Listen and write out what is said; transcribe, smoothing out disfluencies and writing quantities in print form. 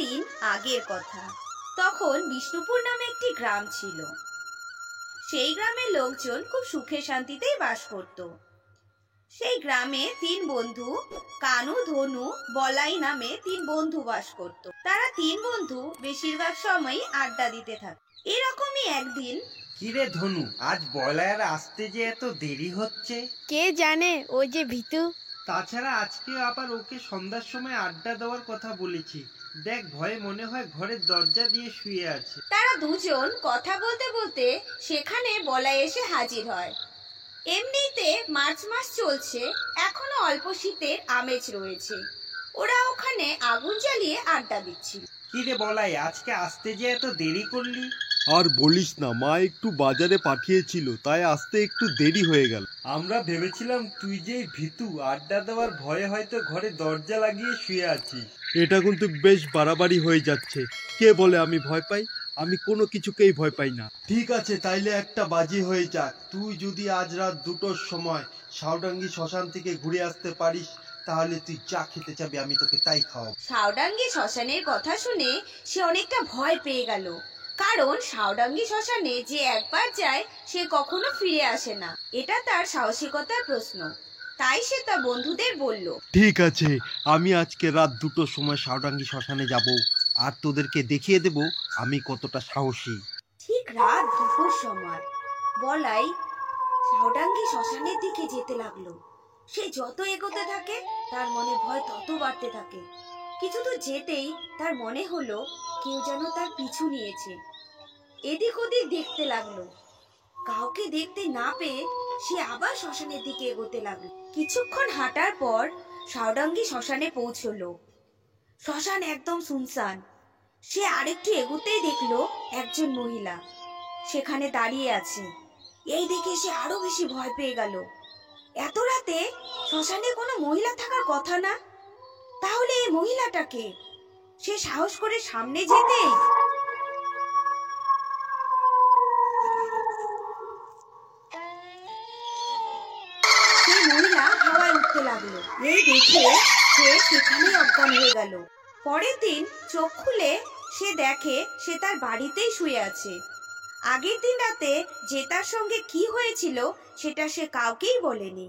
দিন আগের কথা। তখন বিষ্ণুপুর নামে একটি গ্রাম ছিল। সেই গ্রামের লোকজন খুব সুখে শান্তিতেই বাস করত। সেই গ্রামে তিন বন্ধু, কানু, ধনু, বলাই নামে তিন বন্ধু বাস করত। তারা তিন বন্ধু বেশিরভাগ সময়ই আড্ডা দিতে থাকে। এরকমই একদিন, কিরে ধনু, আজ বলায়ের আসতে যে এত দেরি হচ্ছে? কে জানে, ওই যে ভিতু। তাছাড়া আজকে আবার ওকে সন্ধ্যার সময় আড্ডা দেওয়ার কথা বলেছি। দেখ, ভয়ে মনে হয় ঘরের দরজা দিয়ে শুয়ে আছে। তারা দুজন কথা বলতে বলতে সেখানে বলাই এসে হাজির হয়। এমনিতে মার্চ মাস চলছে, এখনো অল্প শীতের আমেজ রয়েছে। ওরা ওখানে আগুন জ্বালিয়ে আড্ডা দিচ্ছিল। কিরে বলাই, আজকে আসতে যে এত দেরি করলি? আর বলিস না, মা একটু বাজারে পাঠিয়েছিল, তাই আসতে একটু দেরি হয়ে গেল। আমরা ভেবেছিলাম তুই যে ভীতু, আড্ডা দেওয়ার ভয়ে হয়তো ঘরে দরজা লাগিয়ে শুয়ে আছিস। এটা কিন্তু বেশ বাড়াবাড়ি হয়ে যাচ্ছে। কে বলে আমি ভয় পাই? আমি কোনো কিছুকেই ভয় পাই না। ঠিক আছে, তাইলে একটা বাজি হয়ে যাক। তুই যদি আজ রাত 2টোর সময় সাউডাঙ্গি শ্মশান থেকে ঘুরে আসতে পারিস, তাহলে তুই যা খেতে চাবি আমি তোকে তাই খাওয়াবো। সাউডাঙ্গি শ্মশানের কথা শুনে সে অনেকটা ভয় পেয়ে গেল, কারণ সাউডাঙ্গি শ্মশানে যে একবার যায় সে কখনো ফিরে আসে না। এটা তার সাহসিকতার প্রশ্ন। তাই সে তার বন্ধুদের বলল, ঠিক আছে, আমি আজকে রাত 2টোর সময় সাউডাঙ্গি শ্মশানে যাব, আর তোদেরকে দেখিয়ে দেব আমি কতটা সাহসী। ঠিক রাত 2টোর সময় বলাই সাউডাঙ্গি শ্মশানের দিকে যেতে লাগলো। সে যত এগোতে থাকে তার মনে ভয় তত বাড়তে থাকে। কিছু দূর যেতেই তার মনে হলো কেউ যেন তার পিছু নিয়েছে। এদিক ওদিক দেখতে লাগলো, কাউকে দেখতে না পেয়ে সে আবার শ্মশানের দিকে এগোতে লাগলো। কিছুক্ষণ হাঁটার পর সাউডাঙ্গি শ্মশানে পৌঁছলো। শ্মশান একদম সুনসান। সে আরেকটু এগোতেই দেখলো একজন মহিলা সেখানে দাঁড়িয়ে আছে। এই দেখে সে আরো বেশি ভয় পেয়ে গেল। এত রাতে শ্মশানে কোনো মহিলা থাকার কথা না, তাহলে এই মহিলাটাকে? সে সাহস করে সামনে যেতেই সেই মহিলা হাওয়ায় উঠতে লাগলো। এই দেখে সে সেখানেই অজ্ঞান হয়ে গেল। পরের দিন চোখ খুলে সে দেখে সে তার বাড়িতেই শুয়ে আছে। আগের দিন রাতে যে তার সঙ্গে কি হয়েছিল সেটা সে কাউকেই বলেনি।